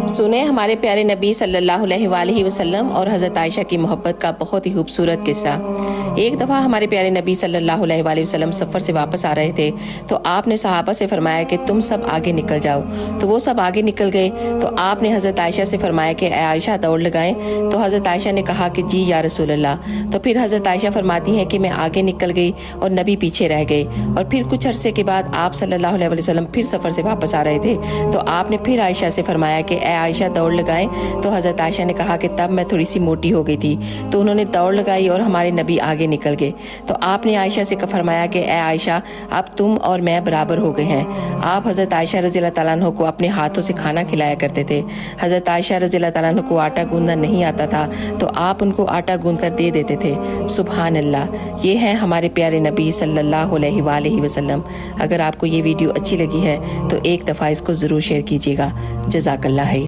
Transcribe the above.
سنیں ہمارے پیارے نبی صلی اللہ علیہ وآلہ وسلم اور حضرت عائشہ کی محبت کا بہت ہی خوبصورت قصہ۔ ایک دفعہ ہمارے پیارے نبی صلی اللہ علیہ وآلہ وسلم سفر سے واپس آ رہے تھے تو آپ نے صحابہ سے فرمایا کہ تم سب آگے نکل جاؤ، تو وہ سب آگے نکل گئے۔ تو آپ نے حضرت عائشہ سے فرمایا کہ اے عائشہ دوڑ لگائیں، تو حضرت عائشہ نے کہا کہ جی یا رسول اللہ۔ تو پھر حضرت عائشہ فرماتی ہیں کہ میں آگے نکل گئی اور نبی پیچھے رہ گئے، اور پھر کچھ عرصے کے بعد آپ صلی اللہ علیہ وسلم پھر سفر سے واپس آ رہے تھے تو آپ نے پھر عائشہ سے فرمایا کہ اے عائشہ دوڑ لگائیں، تو حضرت عائشہ نے کہا کہ تب میں تھوڑی سی موٹی ہو گئی تھی، تو انہوں نے دوڑ لگائی اور ہمارے نبی آگے نکل گئے۔ تو آپ نے عائشہ سے فرمایا کہ اے عائشہ اب تم اور میں برابر ہو گئے ہیں۔ آپ حضرت عائشہ رضی اللہ تعالیٰ عنہ کو اپنے ہاتھوں سے کھانا کھلایا کرتے تھے۔ حضرت عائشہ رضی اللہ تعالیٰ عنہ کو آٹا گوندنا نہیں آتا تھا تو آپ ان کو آٹا گوندھ کر دے دیتے تھے۔ سبحان اللہ، یہ ہیں ہمارے پیارے نبی صلی اللہ علیہ وآلہ وسلم۔ اگر آپ کو یہ ویڈیو اچھی لگی ہے تو ایک دفعہ اس کو ضرور شیئر کیجیے گا۔ جزاک اللہ۔